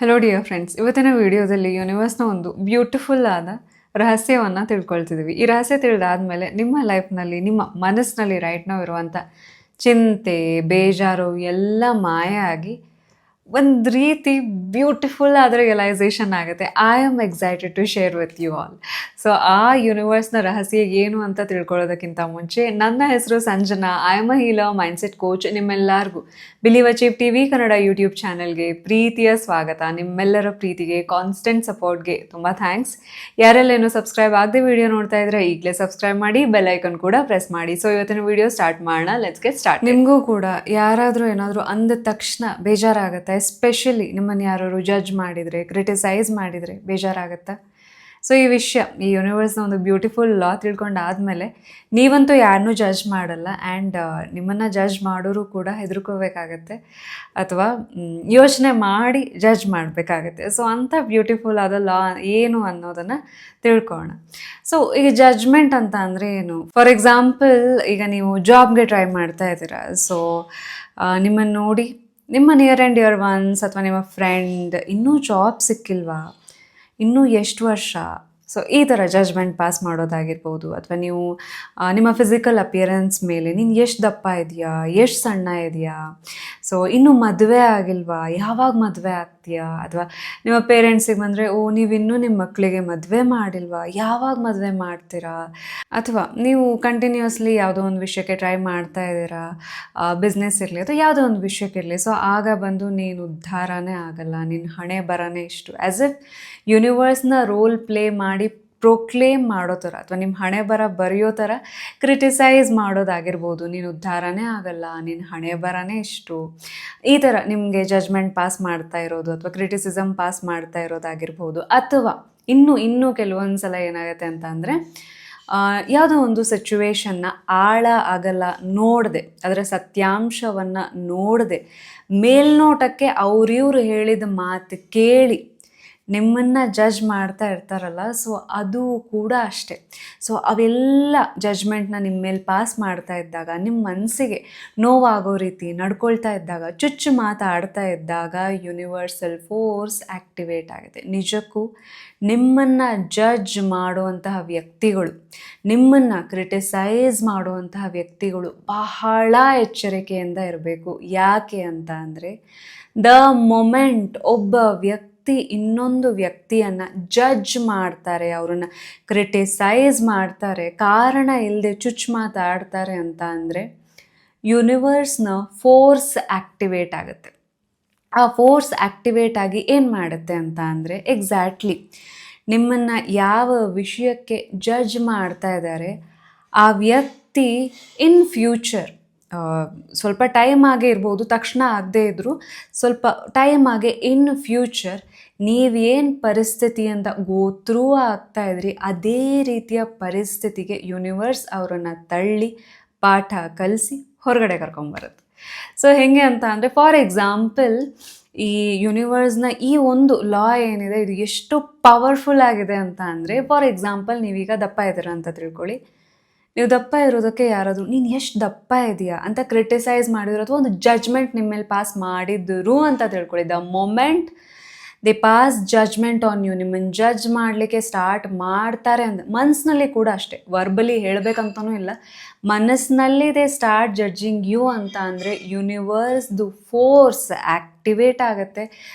Hello dear friends, ಇವತ್ತಿನ ವಿಡಿಯೋದಲ್ಲಿ ಯೂನಿವರ್ಸ್ನ ಒಂದು ಬ್ಯೂಟಿಫುಲ್ ಆದ ರಹಸ್ಯವನ್ನು ತಿಳ್ಕೊಳ್ತಿದ್ದೀವಿ. ಈ ರಹಸ್ಯ ತಿಳಿದಾದ್ಮೇಲೆ ನಿಮ್ಮ ಲೈಫ್ನಲ್ಲಿ, ನಿಮ್ಮ ಮನಸ್ಸಿನಲ್ಲಿ ರೈಟ್ ನಾವು ಇರುವಂಥ ಚಿಂತೆ, ಬೇಜಾರು ಎಲ್ಲ ಮಾಯ ಆಗಿ ಒಂದು ರೀತಿ ಬ್ಯೂಟಿಫುಲ್ ಆದ ರಿಯಲೈಸೇಷನ್ ಆಗುತ್ತೆ. I am excited to share with you all. So ಆ ಯೂನಿವರ್ಸ್ನ ರಹಸ್ಯ ಏನು ಅಂತ ತಿಳ್ಕೊಳ್ಳೋದಕ್ಕಿಂತ ಮುಂಚೆ, ನನ್ನ ಹೆಸರು Sanjana. I am a healer, mindset coach. ನಿಮ್ಮೆಲ್ಲರಿಗೂ believe achieve TV Kannada YouTube ಚಾನಲ್ಗೆ ಪ್ರೀತಿಯ ಸ್ವಾಗತ. ನಿಮ್ಮೆಲ್ಲರ ಪ್ರೀತಿಗೆ, ಕಾನ್ಸ್ಟೆಂಟ್ ಸಪೋರ್ಟ್ಗೆ ತುಂಬ ಥ್ಯಾಂಕ್ಸ್. ಯಾರೆಲ್ಲೇನು ಸಬ್ಸ್ಕ್ರೈಬ್ ಆಗದೆ ವಿಡಿಯೋ ನೋಡ್ತಾ ಇದ್ರೆ ಈಗಲೇ ಸಬ್ಸ್ಕ್ರೈಬ್ ಮಾಡಿ, ಬೆಲ್ ಐಕನ್ ಕೂಡ ಪ್ರೆಸ್ ಮಾಡಿ. ಸೊ ಇವತ್ತಿನ ವಿಡಿಯೋ ಸ್ಟಾರ್ಟ್ ಮಾಡೋಣ. Let's get start. ನಿಮಗೂ ಕೂಡ ಯಾರಾದರೂ ಏನಾದರೂ ಅಂದ ತಕ್ಷಣ ಬೇಜಾರಾಗುತ್ತೆ. ಎಸ್ಪೆಷಲಿ ನಿಮ್ಮನ್ನು ಯಾರು ಜಡ್ಜ್ ಮಾಡಿದರೆ, ಕ್ರಿಟಿಸೈಸ್ ಮಾಡಿದರೆ ಬೇಜಾರಾಗುತ್ತೆ. ಸೊ ಈ ವಿಷಯ, ಈ ಯೂನಿವರ್ಸ್ನ ಒಂದು ಬ್ಯೂಟಿಫುಲ್ ಲಾ ತಿಳ್ಕೊಂಡಾದಮೇಲೆ ನೀವಂತೂ ಯಾರನ್ನೂ ಜಡ್ಜ್ ಮಾಡಲ್ಲ. ಆ್ಯಂಡ್ ನಿಮ್ಮನ್ನು ಜಡ್ಜ್ ಮಾಡೋರು ಕೂಡ ಹೆದರ್ಕೋಬೇಕಾಗತ್ತೆ ಅಥವಾ ಯೋಚನೆ ಮಾಡಿ ಜಡ್ಜ್ ಮಾಡಬೇಕಾಗತ್ತೆ. ಸೊ ಅಂಥ ಬ್ಯೂಟಿಫುಲ್ ಆದ ಲಾ ಏನು ಅನ್ನೋದನ್ನು ತಿಳ್ಕೊಳ್ಳೋಣ. ಸೊ ಈಗ ಜಡ್ಜ್ಮೆಂಟ್ ಅಂತ ಅಂದರೆ ಏನು? ಫಾರ್ ಎಕ್ಸಾಂಪಲ್, ಈಗ ನೀವು ಜಾಬ್ಗೆ ಟ್ರೈ ಮಾಡ್ತಾ ಇದ್ದೀರಾ. ಸೊ ನಿಮ್ಮನ್ನು ನೋಡಿ ನಿಮ್ಮ ನಿಯರ್ ಆ್ಯಂಡ್ ಡಿಯರ್ ಒನ್ಸ್ ಅಥವಾ ನಿಮ್ಮ ಫ್ರೆಂಡ್ ಇನ್ನೂ ಜಾಬ್ ಸಿಕ್ಕಿಲ್ವಾ, ಇನ್ನೂ ಎಷ್ಟು ವರ್ಷ, ಸೊ ಈ ಥರ ಜಜ್ಮೆಂಟ್ ಪಾಸ್ ಮಾಡೋದಾಗಿರ್ಬೋದು. ಅಥವಾ ನೀವು ನಿಮ್ಮ ಫಿಸಿಕಲ್ ಅಪಿಯರೆನ್ಸ್ ಮೇಲೆ, ನೀನು ಎಷ್ಟು ದಪ್ಪ ಇದೆಯಾ, ಎಷ್ಟು ಸಣ್ಣ ಇದೆಯಾ, ಸೊ ಇನ್ನೂ ಮದುವೆ ಆಗಿಲ್ವಾ, ಯಾವಾಗ ಮದುವೆ ಆಗ್ತೀಯಾ, ಅಥವಾ ನಿಮ್ಮ ಪೇರೆಂಟ್ಸಿಗೆ ಬಂದರೆ, ಓ ನೀವಿನ್ನೂ ನಿಮ್ಮ ಮಕ್ಕಳಿಗೆ ಮದುವೆ ಮಾಡಿಲ್ವಾ, ಯಾವಾಗ ಮದುವೆ ಮಾಡ್ತೀರಾ, ಅಥವಾ ನೀವು ಕಂಟಿನ್ಯೂಸ್ಲಿ ಯಾವುದೋ ಒಂದು ವಿಷಯಕ್ಕೆ ಟ್ರೈ ಮಾಡ್ತಾ ಇದ್ದೀರಾ, ಬಿಸ್ನೆಸ್ ಇರಲಿ ಅಥವಾ ಯಾವುದೋ ಒಂದು ವಿಷಯಕ್ಕಿರಲಿ. ಸೊ ಆಗ ಬಂದು ನೀನು ಉದ್ಧಾರನೇ ಆಗಲ್ಲ, ನಿನ್ನ ಹಣೆ ಬರನೇ ಇಷ್ಟು, ಆ್ಯಸ್ ಇಫ್ ಯೂನಿವರ್ಸ್ನ ರೋಲ್ ಪ್ಲೇ ಮಾಡಿ ಪ್ರೊಕ್ಲೇಮ್ ಮಾಡೋ ಥರ ಅಥವಾ ನಿಮ್ಮ ಹಣೆ ಬರೆಯೋ ಥರ ಕ್ರಿಟಿಸೈಸ್ ಮಾಡೋದಾಗಿರ್ಬೋದು. ನೀನು ಉದ್ಧಾರನೇ ಆಗಲ್ಲ, ನಿನ್ನ ಹಣೆ ಬರನೇ ಇಷ್ಟು, ಈ ಥರ ನಿಮಗೆ ಜಜ್ಮೆಂಟ್ ಪಾಸ್ ಮಾಡ್ತಾ ಇರೋದು ಅಥವಾ ಕ್ರಿಟಿಸಿಸಮ್ ಪಾಸ್ ಮಾಡ್ತಾ ಇರೋದಾಗಿರ್ಬೋದು. ಅಥವಾ ಇನ್ನೂ ಕೆಲವೊಂದು ಸಲ ಏನಾಗುತ್ತೆ ಅಂತ ಅಂದರೆ, ಯಾವುದೋ ಒಂದು ಸಿಚುವೇಶನ್ನ ಆಳ ಅಗಲ ನೋಡದೆ, ಅದರ ಸತ್ಯಾಂಶವನ್ನು ನೋಡದೆ, ಮೇಲ್ನೋಟಕ್ಕೆ ಅವ್ರಿವ್ರು ಹೇಳಿದ ಮಾತು ಕೇಳಿ ನಿಮ್ಮನ್ನು ಜಡ್ಜ್ ಮಾಡ್ತಾ ಇರ್ತಾರಲ್ಲ, ಸೊ ಅದು ಕೂಡ ಅಷ್ಟೆ. ಸೊ ಅವೆಲ್ಲ ಜಜ್ಮೆಂಟ್ನ ನಿಮ್ಮ ಮೇಲೆ ಪಾಸ್ ಮಾಡ್ತಾ ಇದ್ದಾಗ, ನಿಮ್ಮ ಮನಸ್ಸಿಗೆ ನೋವಾಗೋ ರೀತಿ ನಡ್ಕೊಳ್ತಾ ಇದ್ದಾಗ, ಚುಚ್ಚು ಮಾತಾಡ್ತಾ ಇದ್ದಾಗ ಯೂನಿವರ್ಸಲ್ ಫೋರ್ಸ್ ಆ್ಯಕ್ಟಿವೇಟ್ ಆಗುತ್ತೆ. ನಿಜಕ್ಕೂ ನಿಮ್ಮನ್ನು ಜಡ್ಜ್ ಮಾಡುವಂತಹ ವ್ಯಕ್ತಿಗಳು, ನಿಮ್ಮನ್ನು ಕ್ರಿಟಿಸೈಸ್ ಮಾಡುವಂತಹ ವ್ಯಕ್ತಿಗಳು ಬಹಳ ಎಚ್ಚರಿಕೆಯಿಂದ ಇರಬೇಕು. ಯಾಕೆ ಅಂತ ಅಂದರೆ, ದ ಮೊಮೆಂಟ್ ಒಬ್ಬ ವ್ಯಕ್ತಿ ಇನ್ನೊಂದು ವ್ಯಕ್ತಿಯನ್ನು ಜಡ್ಜ್ ಮಾಡ್ತಾರೆ, ಅವ್ರನ್ನ ಕ್ರಿಟಿಸೈಸ್ ಮಾಡ್ತಾರೆ, ಕಾರಣ ಇಲ್ಲದೆ ಚುಚ್ಚು ಮಾತಾಡ್ತಾರೆ ಅಂತ ಅಂದರೆ, ಯೂನಿವರ್ಸ್ನ ಫೋರ್ಸ್ ಆ್ಯಕ್ಟಿವೇಟ್ ಆಗುತ್ತೆ. ಆ ಫೋರ್ಸ್ ಆ್ಯಕ್ಟಿವೇಟ್ ಆಗಿ ಏನು ಮಾಡುತ್ತೆ ಅಂತ ಅಂದರೆ, ಎಕ್ಸಾಕ್ಟ್ಲಿ ನಿಮ್ಮನ್ನು ಯಾವ ವಿಷಯಕ್ಕೆ ಜಡ್ಜ್ ಮಾಡ್ತಾ ಇದ್ದಾರೆ ಆ ವ್ಯಕ್ತಿ ಇನ್ ಫ್ಯೂಚರ್, ಸ್ವಲ್ಪ ಟೈಮ್ ಆಗೇ ಇರ್ಬೋದು, ತಕ್ಷಣ ಆಗದೇ ಇದ್ದರೂ ಸ್ವಲ್ಪ ಟೈಮ್ ಆಗೇ ಇನ್ ಫ್ಯೂಚರ್ ನೀವೇನು ಪರಿಸ್ಥಿತಿಯಿಂದ ಗೋತ್ರೂ ಆಗ್ತಾಯಿದ್ರಿ ಅದೇ ರೀತಿಯ ಪರಿಸ್ಥಿತಿಗೆ ಯೂನಿವರ್ಸ್ ಅವರನ್ನು ತಳ್ಳಿ ಪಾಠ ಕಲಿಸಿ ಹೊರಗಡೆ ಕರ್ಕೊಂಬರುತ್ತೆ. ಸೊ ಹೇಗೆ ಅಂತ ಅಂದರೆ, ಫಾರ್ ಎಕ್ಸಾಂಪಲ್, ಈ ಯೂನಿವರ್ಸ್ನ ಈ ಒಂದು ಲಾ ಏನಿದೆ ಇದು ಎಷ್ಟು ಪವರ್ಫುಲ್ ಆಗಿದೆ ಅಂತ ಅಂದರೆ, ಫಾರ್ ಎಕ್ಸಾಂಪಲ್ ನೀವೀಗ ದಪ್ಪ ಇದ್ದೀರಾ ಅಂತ ತಿಳ್ಕೊಳ್ಳಿ. ನೀವು ದಪ್ಪ ಇರೋದಕ್ಕೆ ಯಾರಾದರೂ ನೀನು ಎಷ್ಟು ದಪ್ಪ ಇದೆಯಾ ಅಂತ ಕ್ರಿಟಿಸೈಸ್ ಮಾಡಿದ್ರು ಅಥವಾ ಒಂದು ಜಡ್ಜ್ಮೆಂಟ್ ನಿಮ್ಮ ಮೇಲೆ ಪಾಸ್ ಮಾಡಿದ್ರು ಅಂತ ತಿಳ್ಕೊಳ್ಳಿ. The moment they pass judgement on you, ನಿಮ್ಮನ್ನು ಜಡ್ಜ್ ಮಾಡಲಿಕ್ಕೆ ಸ್ಟಾರ್ಟ್ ಮಾಡ್ತಾರೆ ಅಂದ ಮನಸ್ಸಿನಲ್ಲಿ ಕೂಡ ಅಷ್ಟೇ, ವರ್ಬಲಿ ಹೇಳಬೇಕಂತನೂ ಇಲ್ಲ, ಮನಸ್ಸಿನಲ್ಲಿ ದೇ ಸ್ಟಾರ್ಟ್ ಜಡ್ಜಿಂಗ್ ಯು ಅಂತ ಅಂದರೆ ಯೂನಿವರ್ಸ್ದು ಫೋರ್ಸ್ ಆ್ಯಕ್ಟಿವೇಟ್ ಆಗುತ್ತೆ.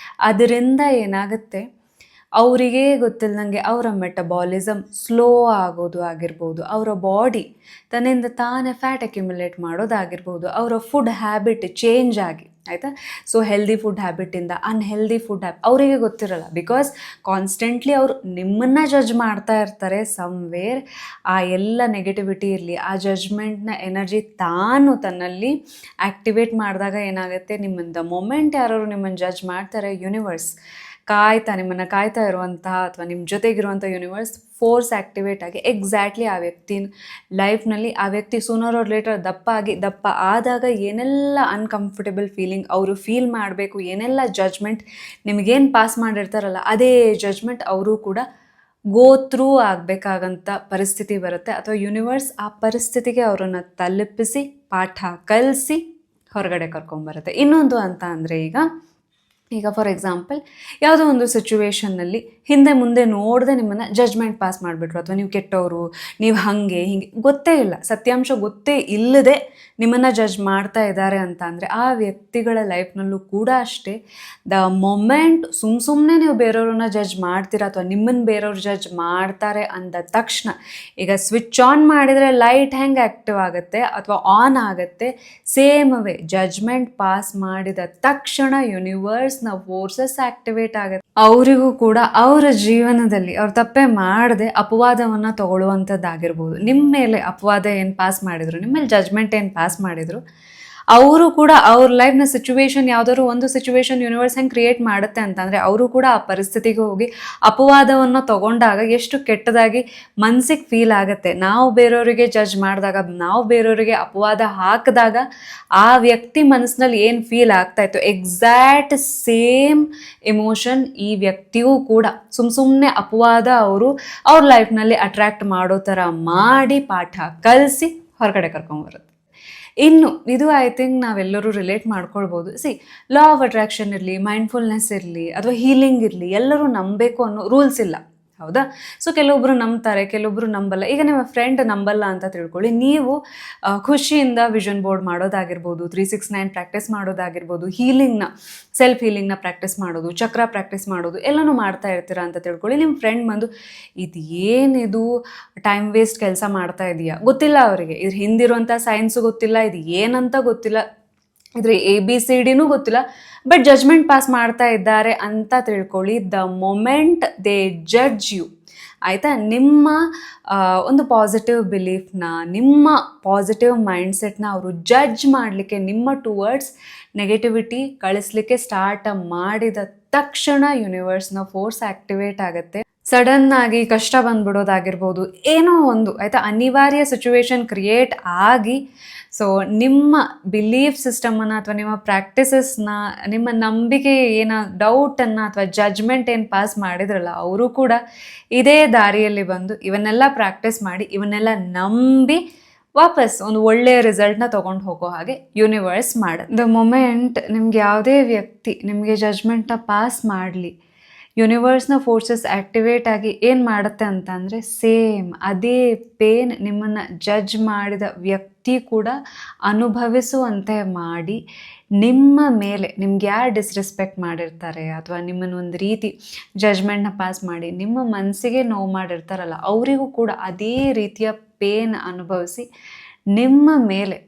ಅದರಿಂದ ಏನಾಗುತ್ತೆ, ಅವರಿಗೆ ಗೊತ್ತಿಲ್ಲದಂಗೆ ಅವರ ಮೆಟಬಾಲಿಸಮ್ ಸ್ಲೋ ಆಗೋದು ಆಗಿರ್ಬೋದು, ಅವರ ಬಾಡಿ ತನ್ನಿಂದ ತಾನೇ ಫ್ಯಾಟ್ ಅಕ್ಯುಮುಲೇಟ್ ಮಾಡೋದಾಗಿರ್ಬೋದು, ಅವರ ಫುಡ್ ಹ್ಯಾಬಿಟ್ ಚೇಂಜ್ ಆಗಿ, ಆಯಿತಾ. ಸೊ ಹೆಲ್ದಿ ಫುಡ್ ಹ್ಯಾಬಿಟ್ಟಿಂದ ಅನ್ಹೆಲ್ದಿ ಫುಡ್ ಅವರಿಗೆ ಗೊತ್ತಿರಲ್ಲ, ಬಿಕಾಸ್ ಕಾನ್ಸ್ಟೆಂಟ್ಲಿ ಅವರು ನಿಮ್ಮನ್ನು ಜಡ್ಜ್ ಮಾಡ್ತಾ ಇರ್ತಾರೆ ಸಮ್ವೇರ್. ಆ ಎಲ್ಲ ನೆಗೆಟಿವಿಟಿ ಇರಲಿ, ಆ ಜಡ್ಜ್ಮೆಂಟ್ನ ಎನರ್ಜಿ ತಾನು ತನ್ನಲ್ಲಿ ಆ್ಯಕ್ಟಿವೇಟ್ ಮಾಡಿದಾಗ ಏನಾಗುತ್ತೆ, ನಿಮ್ಮಂದ ಮೊಮೆಂಟ್ ಯಾರು ನಿಮ್ಮನ್ನು ಜಡ್ಜ್ ಮಾಡ್ತಾರೆ, ಯೂನಿವರ್ಸ್ ನಿಮ್ಮನ್ನು ಕಾಯ್ತಾ ಇರುವಂತಹ ಅಥವಾ ನಿಮ್ಮ ಜೊತೆಗಿರುವಂಥ ಯೂನಿವರ್ಸ್ ಫೋರ್ಸ್ ಆ್ಯಕ್ಟಿವೇಟ್ ಆಗಿ ಎಕ್ಸಾಕ್ಟ್ಲಿ ಆ ವ್ಯಕ್ತಿ ಲೈಫ್ನಲ್ಲಿ, ಆ ವ್ಯಕ್ತಿ ಸೂನರ್ ಆರ್ ಲೇಟರ್ ದಪ್ಪ ಆದಾಗ ಏನೆಲ್ಲ ಅನ್ಕಂಫರ್ಟೇಬಲ್ ಫೀಲಿಂಗ್ ಅವರು ಫೀಲ್ ಮಾಡಬೇಕು, ಏನೆಲ್ಲ ಜಡ್ಜ್ಮೆಂಟ್ ನಿಮಗೇನು ಪಾಸ್ ಮಾಡಿರ್ತಾರಲ್ಲ ಅದೇ ಜಡ್ಜ್ಮೆಂಟ್ ಅವರು ಕೂಡ ಗೋ ಥ್ರೂ ಆಗಬೇಕಾಗಂಥ ಪರಿಸ್ಥಿತಿ ಬರುತ್ತೆ. ಅಥವಾ ಯೂನಿವರ್ಸ್ ಆ ಪರಿಸ್ಥಿತಿಗೆ ಅವರನ್ನು ತಲುಪಿಸಿ ಪಾಠ ಕಲಿಸಿ ಹೊರಗಡೆ ಕರ್ಕೊಂಬರುತ್ತೆ. ಇನ್ನೊಂದು ಅಂತ ಅಂದರೆ, ಈಗ ಈಗ ಫಾರ್ ಎಕ್ಸಾಂಪಲ್ ಯಾವುದೋ ಒಂದು ಸಿಚುವೇಶನ್ನಲ್ಲಿ ಹಿಂದೆ ಮುಂದೆ ನೋಡದೆ ನಿಮ್ಮನ್ನು ಜಜ್ಮೆಂಟ್ ಪಾಸ್ ಮಾಡಿಬಿಟ್ರು, ಅಥವಾ ನೀವು ಕೆಟ್ಟವರು, ನೀವು ಹಾಗೆ ಹೀಗೆ ಗೊತ್ತೇ ಇಲ್ಲ, ಸತ್ಯಾಂಶ ಗೊತ್ತೇ ಇಲ್ಲದೆ ನಿಮ್ಮನ್ನು ಜಡ್ಜ್ ಮಾಡ್ತಾ ಇದ್ದಾರೆ ಅಂತ ಅಂದರೆ ಆ ವ್ಯಕ್ತಿಗಳ ಲೈಫ್ನಲ್ಲೂ ಕೂಡ ಅಷ್ಟೇ ದ ಮೊಮೆಂಟ್ ಸುಮ್ಮನೆ ನೀವು ಬೇರೆಯವ್ರನ್ನ ಜಡ್ಜ್ ಮಾಡ್ತೀರಾ ಅಥವಾ ನಿಮ್ಮನ್ನು ಬೇರೆಯವ್ರು ಜಡ್ಜ್ ಮಾಡ್ತಾರೆ ಅಂದ ತಕ್ಷಣ, ಈಗ ಸ್ವಿಚ್ ಆನ್ ಮಾಡಿದರೆ ಲೈಟ್ ಹೆಂಗೆ ಆ್ಯಕ್ಟಿವ್ ಆಗುತ್ತೆ ಅಥವಾ ಆನ್ ಆಗುತ್ತೆ, ಸೇಮ್ ವೇ ಜಡ್ಜ್ಮೆಂಟ್ ಪಾಸ್ ಮಾಡಿದ ತಕ್ಷಣ ಯೂನಿವರ್ಸ್ನ ಫೋರ್ಸಸ್ ಆಕ್ಟಿವೇಟ್ ಆಗುತ್ತೆ. ಅವರಿಗೂ ಕೂಡ ಅವರ ಜೀವನದಲ್ಲಿ ಅವ್ರು ತಪ್ಪೇ ಮಾಡದೆ ಅಪವಾದವನ್ನು ತಗೊಳ್ಳುವಂಥದ್ದಾಗಿರ್ಬೋದು. ನಿಮ್ಮ ಮೇಲೆ ಅಪವಾದ ಏನು ಪಾಸ್ ಮಾಡಿದ್ರು, ನಿಮ್ಮ ಮೇಲೆ ಜಜ್ಮೆಂಟ್ ಏನು ಪಾಸ್ ಮಾಡಿದ್ರು, ಅವರು ಕೂಡ ಅವ್ರ ಲೈಫ್ನ ಸಿಚುವೇಶನ್ ಯಾವುದಾದ್ರು ಒಂದು ಸಿಚುವೇಶನ್ ಯೂನಿವರ್ಸ್ ಹೆಂಗೆ ಕ್ರಿಯೇಟ್ ಮಾಡುತ್ತೆ ಅಂತಂದರೆ ಅವರು ಕೂಡ ಆ ಪರಿಸ್ಥಿತಿಗೆ ಹೋಗಿ ಅಪವಾದವನ್ನು ತಗೊಂಡಾಗ ಎಷ್ಟು ಕೆಟ್ಟದಾಗಿ ಮನ್ಸಿಗೆ ಫೀಲ್ ಆಗುತ್ತೆ. ನಾವು ಬೇರೆಯವರಿಗೆ ಜಡ್ಜ್ ಮಾಡಿದಾಗ, ನಾವು ಬೇರೆಯವರಿಗೆ ಅಪವಾದ ಹಾಕಿದಾಗ ಆ ವ್ಯಕ್ತಿ ಮನಸ್ಸಿನಲ್ಲಿ ಏನು ಫೀಲ್ ಆಗ್ತಾಯಿತ್ತು, ಎಕ್ಸಾಕ್ಟ್ ಸೇಮ್ ಎಮೋಷನ್ ಈ ವ್ಯಕ್ತಿಗೂ ಕೂಡ ಸುಮ್ಮನೆ ಅಪವಾದ ಅವರು ಅವ್ರ ಲೈಫ್ನಲ್ಲಿ ಅಟ್ರ್ಯಾಕ್ಟ್ ಮಾಡೋ ಥರ ಮಾಡಿ ಪಾಠ ಕಲಿಸಿ ಹೊರಗಡೆ ಕರ್ಕೊಂಬರುತ್ತೆ. ಇನ್ನು ಇದು ಐ ಥಿಂಕ್ ನಾವೆಲ್ಲರೂ ರಿಲೇಟ್ ಮಾಡ್ಕೊಳ್ಬೋದು. ಲಾ ಆಫ್ ಅಟ್ರಾಕ್ಷನ್ ಇರಲಿ, ಮೈಂಡ್ಫುಲ್ನೆಸ್ ಇರಲಿ ಅಥವಾ ಹೀಲಿಂಗ್ ಇರಲಿ, ಎಲ್ಲರೂ ನಂಬಬೇಕು ಅನ್ನೋ ರೂಲ್ಸ್ ಇಲ್ಲ, ಹೌದಾ? ಸೊ ಕೆಲವೊಬ್ಬರು ನಂಬ್ತಾರೆ, ಕೆಲವೊಬ್ಬರು ನಂಬಲ್ಲ. ಈಗ ನಿಮ್ಮ ಫ್ರೆಂಡ್ ನಂಬಲ್ಲ ಅಂತ ತಿಳ್ಕೊಳ್ಳಿ, ನೀವು ಖುಷಿಯಿಂದ ವಿಷನ್ ಬೋರ್ಡ್ ಮಾಡೋದಾಗಿರ್ಬೋದು, 369 ಪ್ರಾಕ್ಟೀಸ್ ಮಾಡೋದಾಗಿರ್ಬೋದು, ಹೀಲಿಂಗ್ನ ಸೆಲ್ಫ್ ಹೀಲಿಂಗ್ನ ಪ್ರಾಕ್ಟೀಸ್ ಮಾಡೋದು, ಚಕ್ರ ಪ್ರಾಕ್ಟೀಸ್ ಮಾಡೋದು ಎಲ್ಲನೂ ಮಾಡ್ತಾ ಇರ್ತೀರಾ ಅಂತ ತಿಳ್ಕೊಳ್ಳಿ. ನಿಮ್ಮ ಫ್ರೆಂಡ್ ಬಂದು ಇದು ಏನಿದು ಟೈಮ್ ವೇಸ್ಟ್ ಕೆಲಸ ಮಾಡ್ತಾ ಇದೆಯಾ, ಗೊತ್ತಿಲ್ಲ ಅವರಿಗೆ, ಇದ್ರ ಹಿಂದಿರುವಂಥ ಸೈನ್ಸು ಗೊತ್ತಿಲ್ಲ, ಇದು ಏನಂತ ಗೊತ್ತಿಲ್ಲ, ಇದ್ರ ABCDನೂ ಗೊತ್ತಿಲ್ಲ, ಬಟ್ ಜಜ್ಮೆಂಟ್ ಪಾಸ್ ಮಾಡ್ತಾ ಇದ್ದಾರೆ ಅಂತ ತಿಳ್ಕೊಳ್ಳಿ. The moment they judge you, ಆಯಿತಾ, ನಿಮ್ಮ ಒಂದು ಪಾಸಿಟಿವ್ ಬಿಲೀಫ್ನ, ನಿಮ್ಮ ಪಾಸಿಟಿವ್ ಮೈಂಡ್ಸೆಟ್ನ ಅವರು ಜಡ್ಜ್ ಮಾಡಲಿಕ್ಕೆ, ನಿಮ್ಮ ಟುವರ್ಡ್ಸ್ ನೆಗೆಟಿವಿಟಿ ಕಳಿಸ್ಲಿಕ್ಕೆ ಸ್ಟಾರ್ಟ್ ಮಾಡಿದ ತಕ್ಷಣ ಯೂನಿವರ್ಸ್ನ ಫೋರ್ಸ್ ಆ್ಯಕ್ಟಿವೇಟ್ ಆಗುತ್ತೆ. ಸಡನ್ನಾಗಿ ಕಷ್ಟ ಬಂದ್ಬಿಡೋದಾಗಿರ್ಬೋದು, ಏನೋ ಒಂದು ಆಯಿತಾ, ಅನಿವಾರ್ಯ ಸಿಚುವೇಶನ್ ಕ್ರಿಯೇಟ್ ಆಗಿ, ಸೊ ನಿಮ್ಮ ಬಿಲೀಫ್ ಸಿಸ್ಟಮನ್ನು ಅಥವಾ ನಿಮ್ಮ ಪ್ರಾಕ್ಟೀಸಸ್ನ, ನಿಮ್ಮ ನಂಬಿಕೆ ಏನೋ ಡೌಟನ್ನು ಅಥವಾ ಜಜ್ಮೆಂಟ್ ಏನು ಪಾಸ್ ಮಾಡಿದ್ರಲ್ಲ, ಅವರು ಕೂಡ ಇದೇ ದಾರಿಯಲ್ಲಿ ಬಂದು ಇವನ್ನೆಲ್ಲ ಪ್ರಾಕ್ಟೀಸ್ ಮಾಡಿ, ಇವನ್ನೆಲ್ಲ ನಂಬಿ ವಾಪಸ್ ಒಂದು ಒಳ್ಳೆಯ ರಿಸಲ್ಟ್ನ ತೊಗೊಂಡು ಹೋಗೋ ಹಾಗೆ ಯೂನಿವರ್ಸ್ ಮಾಡುತ್ತೆ. ದ ಮೊಮೆಂಟ್ ನಿಮ್ಗೆ ಯಾವುದೇ ವ್ಯಕ್ತಿ ನಿಮಗೆ ಜಜ್ಮೆಂಟ್ನ ಪಾಸ್ ಮಾಡಲಿ, ಯೂನಿವರ್ಸ್ನ ಫೋರ್ಸಸ್ ಆ್ಯಕ್ಟಿವೇಟ್ ಆಗಿ ಏನು ಮಾಡುತ್ತೆ ಅಂತ ಅಂದರೆ ಸೇಮ್ ಅದೇ ಪೇನ್ ನಿಮ್ಮನ್ನು ಜಡ್ಜ್ ಮಾಡಿದ ವ್ಯಕ್ತಿ ಕೂಡ ಅನುಭವಿಸುವಂತೆ ಮಾಡಿ, ನಿಮ್ಮ ಮೇಲೆ ನಿಮ್ಗೆ ಯಾರು ಡಿಸ್ರೆಸ್ಪೆಕ್ಟ್ ಮಾಡಿರ್ತಾರೆ ಅಥವಾ ನಿಮ್ಮನ್ನು ಒಂದು ರೀತಿ ಜಜ್ಮೆಂಟ್ನ ಪಾಸ್ ಮಾಡಿ ನಿಮ್ಮ ಮನಸ್ಸಿಗೆ ನೋವು ಮಾಡಿರ್ತಾರಲ್ಲ, ಅವರಿಗೂ ಕೂಡ ಅದೇ ರೀತಿಯ ಪೇನ್ ಅನುಭವಿಸಿ ನಿಮ್ಮ ಮೇಲೆ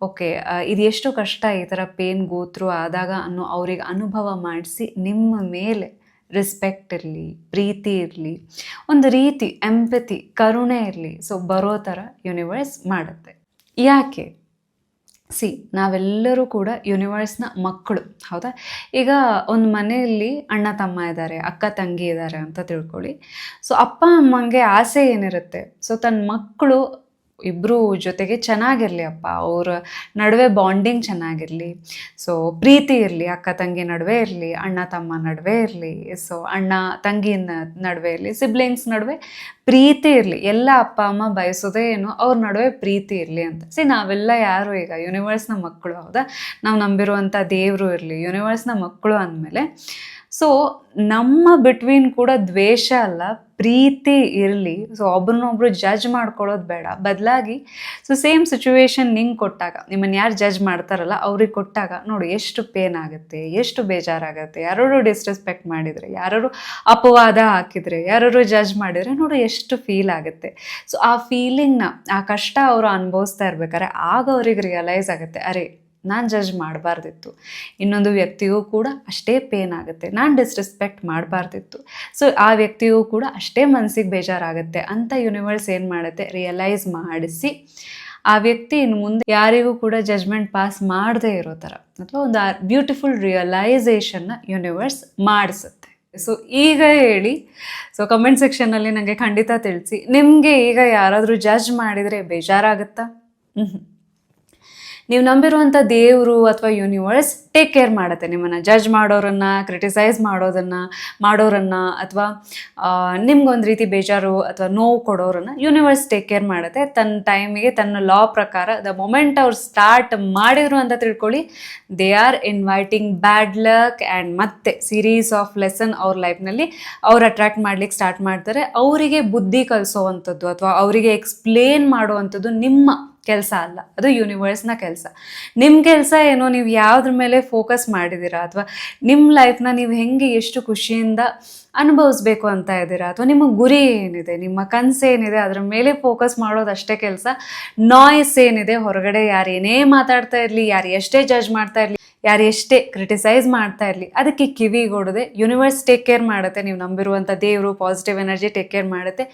ಓಕೆ ಇದು ಎಷ್ಟು ಕಷ್ಟ ಈ ಥರ ಪೇನ್ ಗೋತ್ರು ಆದಾಗ ಅನ್ನೋ ಅವ್ರಿಗೆ ಅನುಭವ ಮಾಡಿಸಿ ನಿಮ್ಮ ಮೇಲೆ ರೆಸ್ಪೆಕ್ಟ್ ಇರಲಿ, ಪ್ರೀತಿ ಇರಲಿ, ಒಂದು ರೀತಿ ಎಂಪತಿ, ಕರುಣೆ ಇರಲಿ, ಸೊ ಬರೋ ಥರ ಯೂನಿವರ್ಸ್ ಮಾಡುತ್ತೆ. ಯಾಕೆ? ನಾವೆಲ್ಲರೂ ಕೂಡ ಯೂನಿವರ್ಸ್ನ ಮಕ್ಕಳು, ಹೌದಾ? ಈಗ ಒಂದು ಮನೆಯಲ್ಲಿ ಅಣ್ಣ ತಮ್ಮ ಇದ್ದಾರೆ, ಅಕ್ಕ ತಂಗಿ ಇದ್ದಾರೆ ಅಂತ ತಿಳ್ಕೊಳ್ಳಿ. ಸೊ ಅಪ್ಪ ಅಮ್ಮಂಗೆ ಆಸೆ ಏನಿರುತ್ತೆ, ಸೊ ತನ್ನ ಮಕ್ಕಳು ಇಬ್ಬರು ಜೊತೆಗೆ ಚೆನ್ನಾಗಿರಲಿ, ಅಪ್ಪ ಅವ್ರ ನಡುವೆ ಬಾಂಡಿಂಗ್ ಚೆನ್ನಾಗಿರಲಿ, ಸೊ ಪ್ರೀತಿ ಇರಲಿ, ಅಕ್ಕ ತಂಗಿ ನಡುವೆ ಇರಲಿ, ಅಣ್ಣ ತಮ್ಮ ನಡುವೆ ಇರಲಿ, ಸೊ ಅಣ್ಣ ತಂಗಿ ನಡುವೆ ಇರಲಿ, ಸಿಬ್ಲಿಂಗ್ಸ್ ನಡುವೆ ಪ್ರೀತಿ ಇರಲಿ. ಎಲ್ಲ ಅಪ್ಪ ಅಮ್ಮ ಬಯಸೋದೇ ಏನು, ಅವ್ರ ನಡುವೆ ಪ್ರೀತಿ ಇರಲಿ ಅಂತ. ನಾವೆಲ್ಲ ಯಾರು ಈಗ ಯೂನಿವರ್ಸ್ನ ಮಕ್ಕಳು, ಹೌದಾ? ನಾವು ನಂಬಿರುವಂಥ ದೇವರು ಇರಲಿ, ಯೂನಿವರ್ಸ್ನ ಮಕ್ಕಳು ಅಂದಮೇಲೆ ಸೊ ನಮ್ಮ ಬಿಟ್ವೀನ್ ಕೂಡ ದ್ವೇಷ ಅಲ್ಲ, ಪ್ರೀತಿ ಇರಲಿ. ಸೊ ಒಬ್ರನ್ನೊಬ್ರು ಜಡ್ಜ್ ಮಾಡ್ಕೊಳ್ಳೋದು ಬೇಡ, ಬದಲಾಗಿ ಸೊ ಸೇಮ್ ಸಿಚುವೇಶನ್ ನಿಂಗೆ ಕೊಟ್ಟಾಗ, ನಿಮ್ಮನ್ನು ಯಾರು ಜಡ್ಜ್ ಮಾಡ್ತಾರಲ್ಲ ಅವ್ರಿಗೆ ಕೊಟ್ಟಾಗ ನೋಡಿ ಎಷ್ಟು ಪೇನ್ ಆಗುತ್ತೆ, ಎಷ್ಟು ಬೇಜಾರಾಗುತ್ತೆ. ಯಾರು ಡಿಸ್ರೆಸ್ಪೆಕ್ಟ್ ಮಾಡಿದರೆ, ಯಾರು ಅಪವಾದ ಹಾಕಿದರೆ, ಯಾರು ಜಡ್ಜ್ ಮಾಡಿದರೆ ನೋಡಿ ಎಷ್ಟು ಫೀಲ್ ಆಗುತ್ತೆ. ಸೊ ಆ ಫೀಲಿಂಗ್ನ, ಆ ಕಷ್ಟ ಅವರು ಅನುಭವಿಸ್ತಾ ಇರ್ಬೇಕಾದ್ರೆ ಆಗ ಅವ್ರಿಗೆ ರಿಯಲೈಸ್ ಆಗುತ್ತೆ, ಅರೆ ನಾನು ಜಡ್ಜ್ ಮಾಡಬಾರ್ದಿತ್ತು, ಇನ್ನೊಂದು ವ್ಯಕ್ತಿಗೂ ಕೂಡ ಅಷ್ಟೇ ಪೇನ್ ಆಗುತ್ತೆ, ನಾನು ಡಿಸ್ರೆಸ್ಪೆಕ್ಟ್ ಮಾಡಬಾರ್ದಿತ್ತು, ಸೊ ಆ ವ್ಯಕ್ತಿಗೂ ಕೂಡ ಅಷ್ಟೇ ಮನಸ್ಸಿಗೆ ಬೇಜಾರಾಗುತ್ತೆ ಅಂತ ಯೂನಿವರ್ಸ್ ಏನು ಮಾಡುತ್ತೆ, ರಿಯಲೈಸ್ ಮಾಡಿಸಿ ಆ ವ್ಯಕ್ತಿ ಇನ್ನು ಮುಂದೆ ಯಾರಿಗೂ ಕೂಡ ಜಜ್ಮೆಂಟ್ ಪಾಸ್ ಮಾಡದೇ ಇರೋ ಥರ ಅಥವಾ ಒಂದು ಬ್ಯೂಟಿಫುಲ್ ರಿಯಲೈಸೇಷನ್ನ ಯೂನಿವರ್ಸ್ ಮಾಡಿಸುತ್ತೆ. ಸೊ ಈಗ ಹೇಳಿ, ಸೊ ಕಮೆಂಟ್ ಸೆಕ್ಷನ್ನಲ್ಲಿ ನನಗೆ ಖಂಡಿತ ತಿಳಿಸಿ, ನಿಮಗೆ ಈಗ ಯಾರಾದರೂ ಜಡ್ಜ್ ಮಾಡಿದರೆ ಬೇಜಾರಾಗುತ್ತಾ? ನೀವು ನಂಬಿರುವಂಥ ದೇವರು ಅಥವಾ ಯೂನಿವರ್ಸ್ ಟೇಕ್ ಕೇರ್ ಮಾಡುತ್ತೆ ನಿಮ್ಮನ್ನು. ಜಡ್ಜ್ ಮಾಡೋರನ್ನು, ಕ್ರಿಟಿಸೈಸ್ ಮಾಡೋರನ್ನು ಅಥವಾ ನಿಮ್ಗೊಂದು ರೀತಿ ಬೇಜಾರು ಅಥವಾ ನೋವು ಕೊಡೋರನ್ನು ಯೂನಿವರ್ಸ್ ಟೇಕ್ ಕೇರ್ ಮಾಡುತ್ತೆ ತನ್ನ ಟೈಮಿಗೆ, ತನ್ನ ಲಾ ಪ್ರಕಾರ. ದ ಮೊಮೆಂಟ್ ಅವ್ರು ಸ್ಟಾರ್ಟ್ ಮಾಡಿದ್ರು ಅಂತ ತಿಳ್ಕೊಳ್ಳಿ, they are inviting bad luck and ಮತ್ತೆ ಸೀರೀಸ್ ಆಫ್ ಲೆಸನ್ ಅವ್ರ ಲೈಫ್ನಲ್ಲಿ ಅವ್ರು ಅಟ್ರಾಕ್ಟ್ ಮಾಡ್ಲಿಕ್ಕೆ ಸ್ಟಾರ್ಟ್ ಮಾಡ್ತಾರೆ. ಅವರಿಗೆ ಬುದ್ಧಿ ಕಲಿಸೋವಂಥದ್ದು ಅಥವಾ ಅವರಿಗೆ ಎಕ್ಸ್ಪ್ಲೇನ್ ಮಾಡುವಂಥದ್ದು ನಿಮ್ಮ ಕೆಲಸ ಅಲ್ಲ, ಅದು ಯೂನಿವರ್ಸ್ನ ಕೆಲಸ. ನಿಮ್ಮ ಕೆಲಸ ಏನೋ, ನೀವು ಯಾವುದ್ರ ಮೇಲೆ ಫೋಕಸ್ ಮಾಡಿದ್ದೀರಾ ಅಥವಾ ನಿಮ್ಮ ಲೈಫ್ನ ನೀವು ಹೆಂಗೆ ಎಷ್ಟು ಖುಷಿಯಿಂದ ಅನುಭವಿಸ್ಬೇಕು ಅಂತ ಇದ್ದೀರಾ ಅಥವಾ ನಿಮ್ಮ ಗುರಿ ಏನಿದೆ, ನಿಮ್ಮ ಕನಸು ಏನಿದೆ, ಅದರ ಮೇಲೆ ಫೋಕಸ್ ಮಾಡೋದಷ್ಟೇ ಕೆಲಸ. ನಾಯ್ಸ್ ಏನಿದೆ ಹೊರಗಡೆ, ಯಾರು ಏನೇ ಮಾತಾಡ್ತಾ ಇರಲಿ, ಯಾರು ಎಷ್ಟೇ ಜಡ್ಜ್ ಮಾಡ್ತಾ ಇರಲಿ, ಯಾರು ಎಷ್ಟೇ ಕ್ರಿಟಿಸೈಸ್ ಮಾಡ್ತಾ ಇರಲಿ, ಅದಕ್ಕೆ ಕಿವಿಗೊಡದೆ ಯೂನಿವರ್ಸ್ ಟೇಕ್ ಕೇರ್ ಮಾಡುತ್ತೆ. ನೀವು ನಂಬಿರುವಂಥ ದೇವರು ಪಾಸಿಟಿವ್ ಎನರ್ಜಿ ಟೇಕ್ ಕೇರ್ ಮಾಡುತ್ತೆ.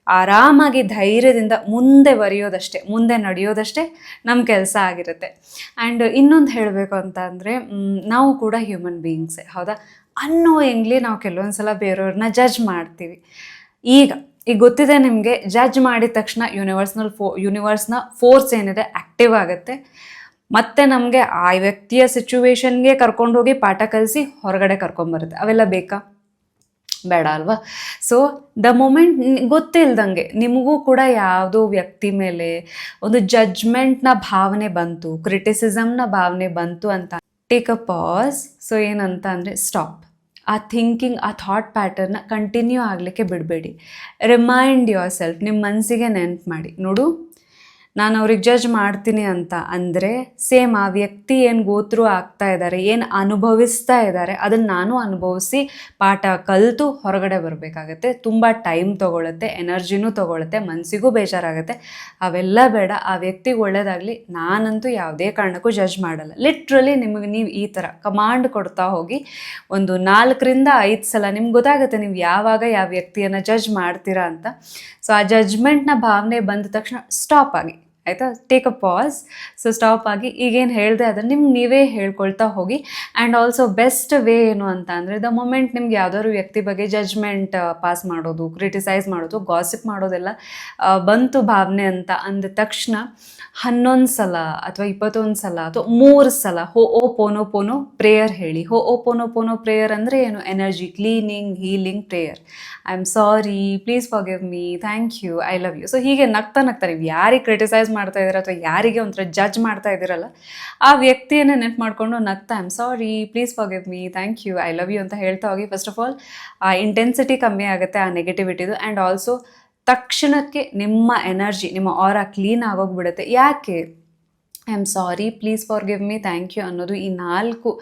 ಆರಾಮಾಗಿ ಧೈರ್ಯದಿಂದ ಮುಂದೆ ಬರೆಯೋದಷ್ಟೇ, ಮುಂದೆ ನಡೆಯೋದಷ್ಟೇ ನಮ್ಮ ಕೆಲಸ ಆಗಿರುತ್ತೆ. ಆ್ಯಂಡ್ ಇನ್ನೊಂದು ಹೇಳಬೇಕು ಅಂತ ಅಂದರೆ, ನಾವು ಕೂಡ ಹ್ಯೂಮನ್ ಬೀಯಿಂಗ್ಸೇ, ಹೌದಾ? ಅನ್ನೋಯಿಂಗ್ಲಿ ನಾವು ಕೆಲವೊಂದು ಸಲ ಬೇರೆಯವ್ರನ್ನ ಜಡ್ಜ್ ಮಾಡ್ತೀವಿ. ಈಗ ಗೊತ್ತಿದೆ ನಿಮಗೆ, ಜಡ್ಜ್ ಮಾಡಿದ ತಕ್ಷಣ ಯೂನಿವರ್ಸ್ನ ಫೋರ್ಸ್ ಏನಿದೆ ಆ್ಯಕ್ಟಿವ್ ಆಗುತ್ತೆ. ಮತ್ತು ನಮಗೆ ಆ ವ್ಯಕ್ತಿಯ ಸಿಚುವೇಶನ್ಗೆ ಕರ್ಕೊಂಡೋಗಿ ಪಾಠ ಕಲಿಸಿ ಹೊರಗಡೆ ಕರ್ಕೊಂಬರುತ್ತೆ. ಅವೆಲ್ಲ ಬೇಕಾ? ಬೇಡ ಅಲ್ವಾ? ಸೊ ದ ಮೊಮೆಂಟ್ ಗೊತ್ತಿಲ್ದಂಗೆ ನಿಮಗೂ ಕೂಡ ಯಾವುದೋ ವ್ಯಕ್ತಿ ಮೇಲೆ ಒಂದು ಜಡ್ಜ್ಮೆಂಟ್ನ ಭಾವನೆ ಬಂತು, ಕ್ರಿಟಿಸಿಸಮ್ನ ಭಾವನೆ ಬಂತು ಅಂತ ಟೇಕ್ ಅ ಪಾಸ್. ಸೊ ಏನಂತ ಅಂದರೆ, ಸ್ಟಾಪ್. ಆ ಥಿಂಕಿಂಗ್, ಆ ಥಾಟ್ ಪ್ಯಾಟರ್ನ ಕಂಟಿನ್ಯೂ ಆಗಲಿಕ್ಕೆ ಬಿಡಬೇಡಿ. ರಿಮೈಂಡ್ ಯುವರ್ ಸೆಲ್ಫ್, ನಿಮ್ಮ ಮನಸ್ಸಿಗೆ ನೆನ್ಪು ಮಾಡಿ, ನೋಡು ನಾನು ಅವ್ರಿಗೆ ಜಡ್ಜ್ ಮಾಡ್ತೀನಿ ಅಂತ ಅಂದರೆ ಸೇಮ್ ಆ ವ್ಯಕ್ತಿ ಏನು ಗೋತ್ರು ಆಗ್ತಾ ಇದ್ದಾರೆ, ಏನು ಅನುಭವಿಸ್ತಾ ಇದ್ದಾರೆ, ಅದನ್ನು ನಾನು ಅನುಭವಿಸಿ ಪಾಠ ಕಲಿತು ಹೊರಗಡೆ ಬರಬೇಕಾಗತ್ತೆ. ತುಂಬ ಟೈಮ್ ತೊಗೊಳುತ್ತೆ, ಎನರ್ಜಿನೂ ತೊಗೊಳುತ್ತೆ, ಮನಸ್ಸಿಗೂ ಬೇಜಾರಾಗುತ್ತೆ. ಅವೆಲ್ಲ ಬೇಡ. ಆ ವ್ಯಕ್ತಿಗೆ ಒಳ್ಳೇದಾಗಲಿ, ನಾನಂತೂ ಯಾವುದೇ ಕಾರಣಕ್ಕೂ ಜಡ್ಜ್ ಮಾಡಲ್ಲ. ಲಿಟ್ರಲಿ ನಿಮಗೆ ನೀವು ಈ ಥರ ಕಮಾಂಡ್ ಕೊಡ್ತಾ ಹೋಗಿ ಒಂದು 4-5 ಸಲ ನಿಮ್ಗೆ ಗೊತ್ತಾಗುತ್ತೆ ನೀವು ಯಾವಾಗ ಯಾವ ವ್ಯಕ್ತಿಯನ್ನು ಜಡ್ಜ್ ಮಾಡ್ತೀರಾ ಅಂತ. ಸೊ ಆ ಜಡ್ಜ್ಮೆಂಟ್ನ ಭಾವನೆ ಬಂದ ತಕ್ಷಣ ಸ್ಟಾಪ್ ಆಗಿ, ಆಯಿತಾ? Take a pass. So stop ಆಗಿ ಈಗೇನು ಹೇಳಿದೆ ಅದನ್ನು ನಿಮ್ಗೆ ನೀವೇ ಹೇಳ್ಕೊಳ್ತಾ ಹೋಗಿ. ಆ್ಯಂಡ್ ಆಲ್ಸೋ ಬೆಸ್ಟ್ ವೇ ಏನು ಅಂತ ಅಂದರೆ, ದ ಮೊಮೆಂಟ್ ನಿಮ್ಗೆ ಯಾವುದಾದ್ರು ವ್ಯಕ್ತಿ ಬಗ್ಗೆ ಜಡ್ಜ್ಮೆಂಟ್ ಪಾಸ್ ಮಾಡೋದು, ಕ್ರಿಟಿಸೈಸ್ ಮಾಡೋದು, ಗಾಸಿಪ್ ಮಾಡೋದೆಲ್ಲ ಬಂತು ಭಾವನೆ ಅಂತ ಅಂದ ತಕ್ಷಣ 11 ಸಲ ಅಥವಾ 21 ಸಲ ಅಥವಾ 3 ಸಲ ಹೋಒಪೋನೋಪೋನೋ ಪ್ರೇಯರ್ ಹೇಳಿ. ಹೋಒಪೋನೋಪೋನೋ ಪ್ರೇಯರ್ ಅಂದರೆ ಏನು? Energy cleaning, healing prayer. I am sorry, please forgive me, thank you, I love you. So ಹೀಗೆ ನಗ್ತಾ ನೀವು ಯಾರಿಗೆ ಕ್ರಿಟಿಸೈಸ್ ಮಾಡ್ತಾ ಇದ್ದೀರಾ ಅಥವಾ ಯಾರಿಗೆ ಒಂಥರ ಜಡ್ಜ್ ಮಾಡ್ತಾ ಇದ್ದೀರಲ್ಲ, ಆ ವ್ಯಕ್ತಿಯನ್ನೇ ನೆನ್ಪು ಮಾಡಿಕೊಂಡು ನಗ್ತಾ I am sorry, please forgive me, thank you, I love you ಅಂತ ಹೇಳ್ತಾ ಹೋಗಿ. ಫಸ್ಟ್ ಆಫ್ ಆಲ್ ಆ ಇಂಟೆನ್ಸಿಟಿ ಕಮ್ಮಿ ಆಗುತ್ತೆ, ಆ ನೆಗೆಟಿವಿಟಿದು. ಆ್ಯಂಡ್ ಆಲ್ಸೋ ತಕ್ಷಣಕ್ಕೆ ನಿಮ್ಮ ಎನರ್ಜಿ, ನಿಮ್ಮ ಆರಾ ಕ್ಲೀನ್ ಆಗೋಗ್ಬಿಡುತ್ತೆ. ಯಾಕೆ? I am sorry, please forgive me, thank you ಅನ್ನೋದು ಈ 4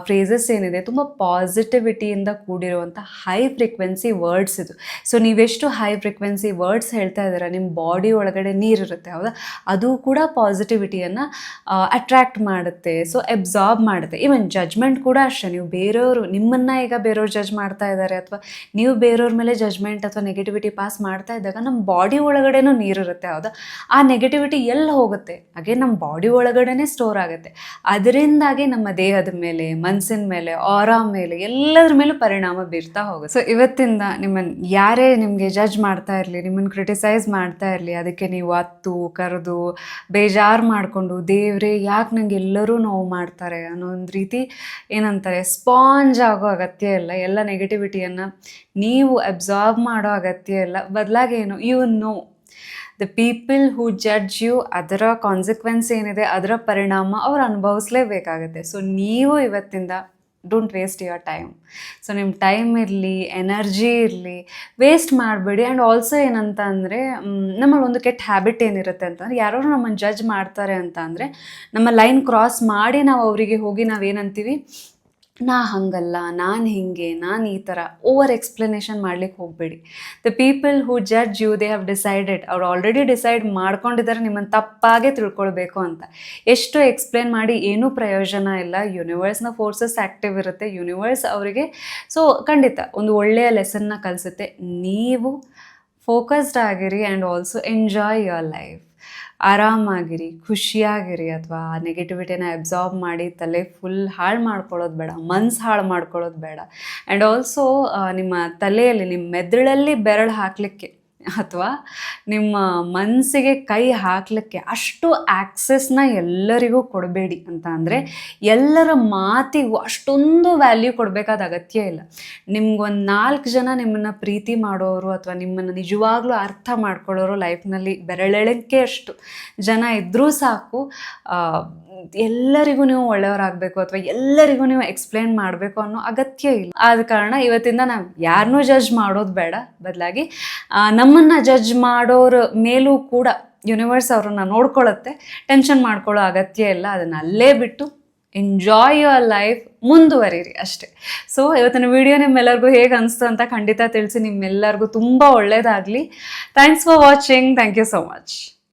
ಫ್ರೇಸಸ್ ಏನಿದೆ ತುಂಬ ಪಾಸಿಟಿವಿಟಿಯಿಂದ ಕೂಡಿರುವಂಥ ಹೈ ಫ್ರೀಕ್ವೆನ್ಸಿ ವರ್ಡ್ಸ್ ಇದು. ಸೊ ನೀವೆಷ್ಟು ಹೈ ಫ್ರೀಕ್ವೆನ್ಸಿ ವರ್ಡ್ಸ್ ಹೇಳ್ತಾ ಇದ್ದೀರಾ, ನಿಮ್ಮ ಬಾಡಿ ಒಳಗಡೆ ನೀರಿರುತ್ತೆ, ಹೌದಾ? ಅದು ಕೂಡ ಪಾಸಿಟಿವಿಟಿಯನ್ನು ಅಟ್ರ್ಯಾಕ್ಟ್ ಮಾಡುತ್ತೆ. ಸೊ ಅಬ್ಸಾರ್ಬ್ ಮಾಡುತ್ತೆ. ಈವನ್ ಜಡ್ಜ್ಮೆಂಟ್ ಕೂಡ ಅಷ್ಟೇ. ನೀವು ಬೇರೆಯವರು ನಿಮ್ಮನ್ನು ಈಗ ಬೇರೆಯವ್ರು ಜಡ್ಜ್ ಮಾಡ್ತಾ ಇದ್ದಾರೆ ಅಥವಾ ನೀವು ಬೇರೆಯವ್ರ ಮೇಲೆ ಜಡ್ಜ್ಮೆಂಟ್ ಅಥವಾ ನೆಗೆಟಿವಿಟಿ ಪಾಸ್ ಮಾಡ್ತಾ ಇದ್ದಾಗ ನಮ್ಮ ಬಾಡಿ ಒಳಗಡೆನೂ ನೀರಿರುತ್ತೆ, ಹೌದಾ? ಆ ನೆಗೆಟಿವಿಟಿ ಎಲ್ಲಿ ಹೋಗುತ್ತೆ? ಹಾಗೆ ನಮ್ಮ ಬಾಡಿ ಒಳಗಡೆನೇ ಸ್ಟೋರ್ ಆಗುತ್ತೆ. ಅದರಿಂದಾಗಿ ನಮ್ಮ ದೇಹದ ಮೇಲೆ, ಮನಸ್ಸಿನ ಮೇಲೆ, ಆರಾ ಮೇಲೆ, ಎಲ್ಲದ್ರ ಮೇಲೂ ಪರಿಣಾಮ ಬೀರ್ತಾ ಹೋಗುತ್ತೆ. ಸೊ ಇವತ್ತಿಂದ ನಿಮ್ಮನ್ನು ಯಾರೇ ನಿಮಗೆ ಜಡ್ಜ್ ಮಾಡ್ತಾ ಇರಲಿ, ನಿಮ್ಮನ್ನು ಕ್ರಿಟಿಸೈಸ್ ಮಾಡ್ತಾ ಇರಲಿ, ಅದಕ್ಕೆ ನೀವು ಅತ್ತು ಕರೆದು ಬೇಜಾರು ಮಾಡಿಕೊಂಡು, ದೇವ್ರೇ ಯಾಕೆ ನಂಗೆ ಎಲ್ಲರೂ ನೋವು ಮಾಡ್ತಾರೆ ಅನ್ನೋ ಒಂದು ರೀತಿ ಏನಂತಾರೆ ಸ್ಪಾಂಜ್ ಆಗೋ ಅಗತ್ಯ ಇಲ್ಲ. ಎಲ್ಲ ನೆಗೆಟಿವಿಟಿಯನ್ನು ನೀವು ಅಬ್ಸಾರ್ಬ್ ಮಾಡೋ ಅಗತ್ಯ ಇಲ್ಲ. ಬದಲಾಗಿ ಏನು, you know the people who judge you, ಅದರ ಕಾನ್ಸಿಕ್ವೆನ್ಸ್ ಏನಿದೆ, ಅದರ ಪರಿಣಾಮ ಅವ್ರು ಅನುಭವಿಸ್ಲೇಬೇಕಾಗತ್ತೆ. ಸೊ ನೀವು ಇವತ್ತಿಂದ don't waste your time. So ನಿಮ್ಮ ಟೈಮ್ ಇರಲಿ, ಎನರ್ಜಿ ಇರಲಿ, ವೇಸ್ಟ್ ಮಾಡಬೇಡಿ. ಆ್ಯಂಡ್ ಆಲ್ಸೋ ಏನಂತ ಅಂದರೆ, ನಮ್ಮಲ್ಲಿ ಒಂದು ಕೆಟ್ಟ ಹ್ಯಾಬಿಟ್ ಏನಿರುತ್ತೆ ಅಂತಂದರೆ, ಯಾರೋ ನಮ್ಮನ್ನು ಜಡ್ಜ್ ಮಾಡ್ತಾರೆ ಅಂತ ಅಂದರೆ ನಮ್ಮ ಲೈನ್ ಕ್ರಾಸ್ ಮಾಡಿ ನಾವು ಅವರಿಗೆ ಹೋಗಿ ನಾವೇನಂತೀವಿ, ನಾ ಹಾಗಲ್ಲ, ನಾನು ಹೀಗೆ, ನಾನು ಈ ಥರ ಓವರ್ ಎಕ್ಸ್ಪ್ಲನೇಷನ್ ಮಾಡ್ಲಿಕ್ಕೆ ಹೋಗಬೇಡಿ. The people who judge you, they have decided, ಅವ್ರು ಆಲ್ರೆಡಿ ಡಿಸೈಡ್ ಮಾಡ್ಕೊಂಡಿದ್ದಾರೆ ನಿಮ್ಮನ್ನು ತಪ್ಪಾಗೆ ತಿಳ್ಕೊಳ್ಬೇಕು ಅಂತ. ಎಷ್ಟು ಎಕ್ಸ್ಪ್ಲೇನ್ ಮಾಡಿ ಏನೂ ಪ್ರಯೋಜನ ಇಲ್ಲ. ಯೂನಿವರ್ಸ್ನ ಫೋರ್ಸಸ್ ಆ್ಯಕ್ಟಿವ್ ಇರುತ್ತೆ. ಯೂನಿವರ್ಸ್ ಅವರಿಗೆ ಸೊ ಖಂಡಿತ ಒಂದು ಒಳ್ಳೆಯ ಲೆಸನ್ನ ಕಲಿಸುತ್ತೆ. ನೀವು ಫೋಕಸ್ಡ್ ಆಗಿರಿ and also enjoy your life. ಆರಾಮಾಗಿರಿ, ಖುಷಿಯಾಗಿರಿ. ಅಥವಾ ಆ ನೆಗೆಟಿವಿಟಿನ ಅಬ್ಸಾರ್ಬ್ ಮಾಡಿ ತಲೆ ಫುಲ್ ಹಾಳು ಮಾಡ್ಕೊಳ್ಳೋದು ಬೇಡ, ಮನ್ಸು ಹಾಳು ಮಾಡ್ಕೊಳ್ಳೋದು ಬೇಡ. ಆ್ಯಂಡ್ ಆಲ್ಸೋ ನಿಮ್ಮ ತಲೆಯಲ್ಲಿ, ನಿಮ್ಮ ಮೆದುಳಲ್ಲಿ ಬೆರಳು ಹಾಕಲಿಕ್ಕೆ ಅಥವಾ ನಿಮ್ಮ ಮನಸ್ಸಿಗೆ ಕೈ ಹಾಕಲಿಕ್ಕೆ ಅಷ್ಟು ಆ್ಯಕ್ಸೆಸ್ನ ಎಲ್ಲರಿಗೂ ಕೊಡಬೇಡಿ. ಅಂತ ಅಂದರೆ ಎಲ್ಲರ ಮಾತಿಗೂ ಅಷ್ಟೊಂದು ವ್ಯಾಲ್ಯೂ ಕೊಡಬೇಕಾದ ಅಗತ್ಯ ಇಲ್ಲ. ನಿಮ್ಗೊಂದು 4 ಜನ ನಿಮ್ಮನ್ನು ಪ್ರೀತಿ ಮಾಡೋರು ಅಥವಾ ನಿಮ್ಮನ್ನು ನಿಜವಾಗ್ಲೂ ಅರ್ಥ ಮಾಡ್ಕೊಳ್ಳೋರು ಲೈಫ್ನಲ್ಲಿ ಬೆರಳೆಣಿಕೆ ಅಷ್ಟು ಜನ ಇದ್ದರೂ ಸಾಕು. ಎಲ್ಲರಿಗೂ ನೀವು ಒಳ್ಳೆಯವರಾಗಬೇಕು ಅಥವಾ ಎಲ್ಲರಿಗೂ ನೀವು ಎಕ್ಸ್ಪ್ಲೇನ್ ಮಾಡಬೇಕು ಅನ್ನೋ ಅಗತ್ಯ ಇಲ್ಲ. ಆದ ಕಾರಣ ಇವತ್ತಿಂದ ನಾವು ಯಾರನ್ನೂ ಜಡ್ಜ್ ಮಾಡೋದು ಬೇಡ, ಬದಲಾಗಿ ನಮ್ಮನ್ನು ಜಡ್ಜ್ ಮಾಡೋರ ಮೇಲೂ ಕೂಡ ಯೂನಿವರ್ಸ್ ಅವ್ರನ್ನ ನೋಡ್ಕೊಳ್ಳುತ್ತೆ. ಟೆನ್ಷನ್ ಮಾಡ್ಕೊಳ್ಳೋ ಅಗತ್ಯ ಇಲ್ಲ. ಅದನ್ನು ಅಲ್ಲೇ ಬಿಟ್ಟು ಎಂಜಾಯ್ ಯುವರ್ ಲೈಫ್, ಮುಂದುವರಿರಿ ಅಷ್ಟೇ. ಸೊ ಇವತ್ತಿನ ವಿಡಿಯೋ ನಿಮ್ಮೆಲ್ಲರಿಗೂ ಹೇಗೆ ಅನಿಸ್ತು ಅಂತ ಖಂಡಿತ ತಿಳಿಸಿ. ನಿಮ್ಮೆಲ್ಲರಿಗೂ ತುಂಬ ಒಳ್ಳೆಯದಾಗಲಿ. Thanks for watching. Thank you so much.